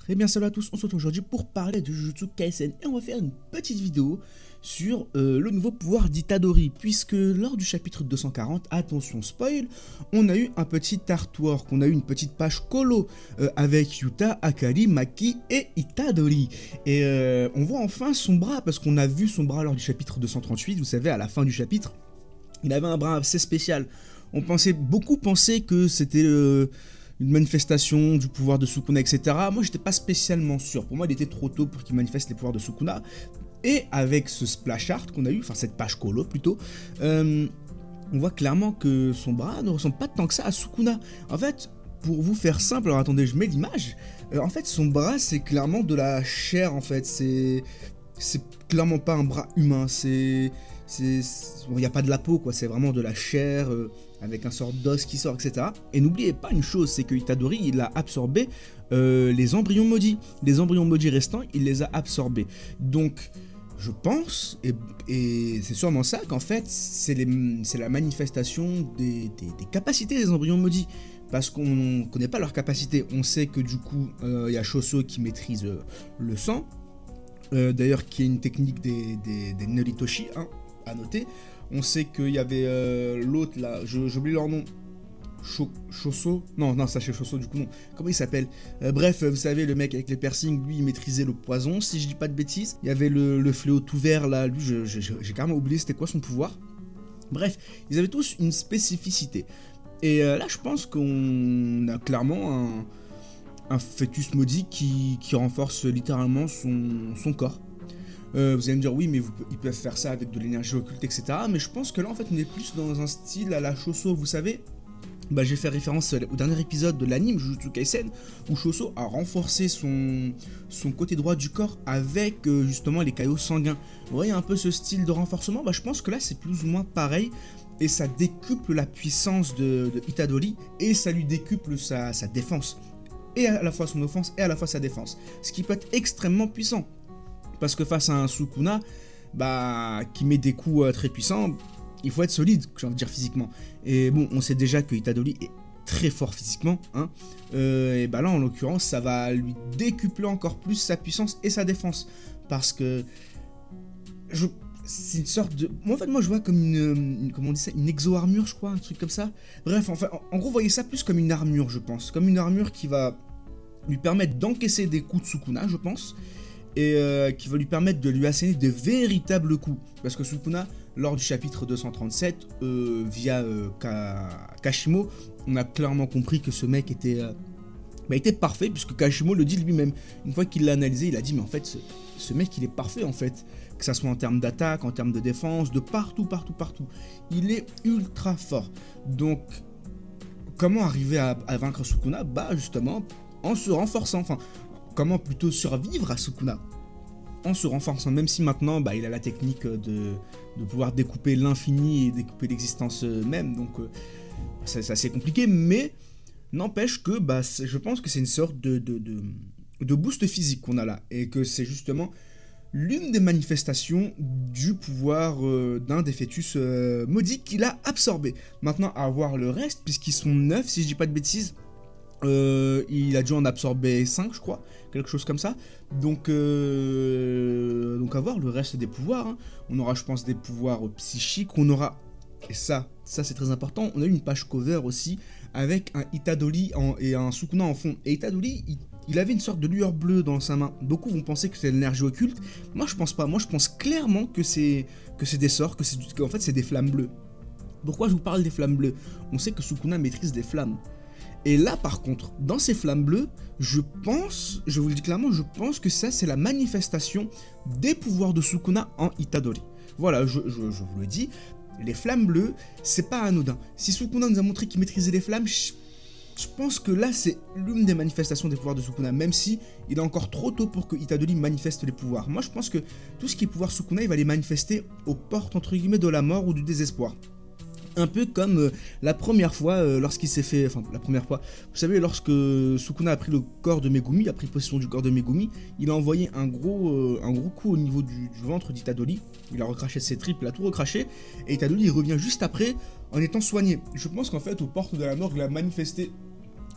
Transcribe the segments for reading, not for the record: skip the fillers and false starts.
Très bien, salut à tous, on se retrouve aujourd'hui pour parler de Jujutsu Kaisen et on va faire une petite vidéo sur le nouveau pouvoir d'Itadori, puisque lors du chapitre 240, attention spoil, on a eu un petit artwork, on a eu une petite page colo avec Yuta, Akari, Maki et Itadori. Et on voit enfin son bras, parce qu'on a vu son bras lors du chapitre 238, vous savez, à la fin du chapitre, il avait un bras assez spécial. Beaucoup pensaient que c'était une manifestation du pouvoir de Sukuna, etc. Moi, j'étais pas spécialement sûr. Pour moi, il était trop tôt pour qu'il manifeste les pouvoirs de Sukuna. Et avec ce splash art qu'on a eu, enfin cette page colo plutôt, on voit clairement que son bras ne ressemble pas tant que ça à Sukuna. En fait, pour vous faire simple, alors attendez, je mets l'image. En fait, son bras, c'est clairement de la chair, en fait. C'est clairement pas un bras humain. Il n'y a pas de la peau, quoi. C'est vraiment de la chair, avec un sort d'os qui sort, etc. Et n'oubliez pas une chose, c'est que Itadori, il a absorbé les embryons maudits. Les embryons maudits restants, il les a absorbés. Donc, je pense, et c'est sûrement ça, qu'en fait, c'est la manifestation des capacités des embryons maudits. Parce qu'on ne connaît pas leurs capacités. On sait que du coup, il y a Choso qui maîtrise le sang. D'ailleurs, qui est une technique des Noritoshi, hein, à noter. On sait qu'il y avait l'autre là, j'oublie leur nom. Choso. Non, ça c'est Choso du coup, non. Comment il s'appelle? Bref, vous savez, le mec avec les piercings, lui, il maîtrisait le poison, si je dis pas de bêtises. Il y avait le fléau tout vert là, lui, j'ai carrément oublié c'était quoi son pouvoir. Bref, ils avaient tous une spécificité. Et là, je pense qu'on a clairement un fœtus maudit qui renforce littéralement son corps. Vous allez me dire oui, mais ils peuvent faire ça avec de l'énergie occulte, etc. Mais je pense que là en fait on est plus dans un style à la Choso, vous savez. J'ai fait référence au dernier épisode de l'anime Jujutsu Kaisen où Choso a renforcé son côté droit du corps avec justement les caillots sanguins. Vous voyez un peu ce style de renforcement. Je pense que là c'est plus ou moins pareil. Et ça décuple la puissance de Itadori et ça lui décuple sa défense. Et à la fois son offense et à la fois sa défense. Ce qui peut être extrêmement puissant. Parce que face à un Sukuna, qui met des coups très puissants, il faut être solide, j'ai envie de dire physiquement. Et bon, on sait déjà que Itadori est très fort physiquement, hein. Et là, en l'occurrence, ça va lui décupler encore plus sa puissance et sa défense. Parce que c'est une sorte de... En fait, moi, je vois comme comment on dit ça, une exo-armure, je crois, un truc comme ça. Bref, enfin, en gros, voyez ça plus comme une armure, je pense. Comme une armure qui va lui permettre d'encaisser des coups de Sukuna, je pense. Et qui va lui permettre de lui asséner de véritables coups. Parce que Sukuna, lors du chapitre 237, via Kashimo, on a clairement compris que ce mec était parfait, puisque Kashimo le dit lui-même. Une fois qu'il l'a analysé, il a dit, mais en fait, ce mec, il est parfait, en fait. Que ça soit en termes d'attaque, en termes de défense, de partout. Il est ultra fort. Donc, comment arriver à vaincre Sukuna? Justement, en se renforçant. Enfin, comment plutôt survivre à Sukuna? En se renforçant, même si maintenant, il a la technique de pouvoir découper l'infini et découper l'existence même. Donc, c'est assez compliqué, mais... N'empêche que je pense que c'est une sorte de boost physique qu'on a là. Et que c'est justement l'une des manifestations du pouvoir d'un des fœtus maudits qu'il a absorbé. Maintenant, à voir le reste, puisqu'ils sont 9, si je dis pas de bêtises. Il a dû en absorber 5, je crois. Quelque chose comme ça. Donc à voir le reste des pouvoirs. Hein. On aura, je pense, des pouvoirs psychiques. On aura... Et ça c'est très important. On a eu une page cover aussi avec un Itadori et un Sukuna en fond. Et Itadori, il avait une sorte de lueur bleue dans sa main. Beaucoup vont penser que c'est de l'énergie occulte. Moi, je pense pas. Moi, je pense clairement que c'est des sorts, qu'en fait, c'est des flammes bleues. Pourquoi je vous parle des flammes bleues? On sait que Sukuna maîtrise des flammes. Et là, par contre, dans ces flammes bleues, je vous le dis clairement, je pense que ça, c'est la manifestation des pouvoirs de Sukuna en Itadori. Voilà, je vous le dis. Les flammes bleues, c'est pas anodin. Si Sukuna nous a montré qu'il maîtrisait les flammes, je pense que là, c'est l'une des manifestations des pouvoirs de Sukuna, même si il est encore trop tôt pour que Itadori manifeste les pouvoirs. Moi, je pense que tout ce qui est pouvoir Sukuna, il va les manifester aux portes, entre guillemets, de la mort ou du désespoir. Un peu comme la première fois, lorsqu'il s'est fait... Enfin, la première fois, vous savez, lorsque Sukuna a pris le corps de Megumi, a pris possession du corps de Megumi, il a envoyé un gros coup au niveau du ventre d'Itadori. Il a recraché ses tripes, il a tout recraché, et Itadori, il revient juste après, en étant soigné. Je pense qu'en fait, aux portes de la mort, il a manifesté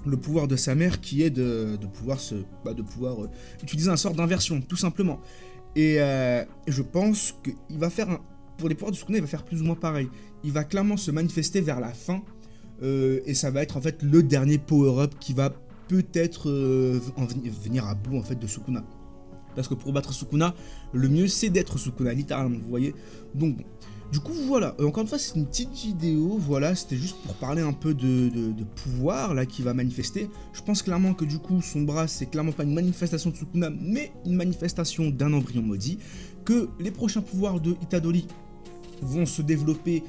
le pouvoir de sa mère qui est de pouvoir utiliser un sort d'inversion, tout simplement. Et je pense qu'il va faire pour les pouvoirs de Sukuna, il va faire plus ou moins pareil. Il va clairement se manifester vers la fin, et ça va être en fait le dernier power-up qui va peut-être venir à bout en fait de Sukuna. Parce que pour battre Sukuna, le mieux c'est d'être Sukuna, littéralement, vous voyez. Donc bon. Du coup voilà, encore une fois c'est une petite vidéo, voilà, c'était juste pour parler un peu de pouvoir là qui va manifester. Je pense clairement que du coup son bras c'est clairement pas une manifestation de Sukuna, mais une manifestation d'un embryon maudit. Que les prochains pouvoirs de Itadori vont se développer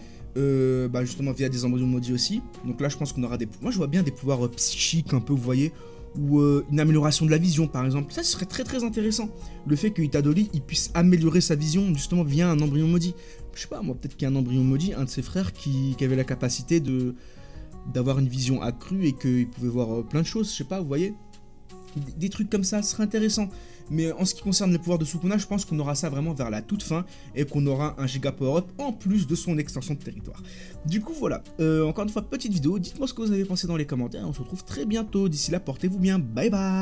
justement via des embryons maudits aussi. Donc là je pense qu'on aura des... Moi je vois bien des pouvoirs psychiques un peu, vous voyez, ou une amélioration de la vision par exemple. Ça ce serait très très intéressant. Le fait que Itadori il puisse améliorer sa vision justement via un embryon maudit. Je sais pas moi, peut-être qu'il y a un embryon maudit, un de ses frères qui avait la capacité d'avoir une vision accrue et qu'il pouvait voir plein de choses, je sais pas, vous voyez. Des trucs comme ça, ce serait intéressant. Mais en ce qui concerne les pouvoirs de Sukuna, je pense qu'on aura ça vraiment vers la toute fin et qu'on aura un giga power-up en plus de son extension de territoire. Du coup, voilà. Encore une fois, petite vidéo. Dites-moi ce que vous avez pensé dans les commentaires. On se retrouve très bientôt. D'ici là, portez-vous bien. Bye bye.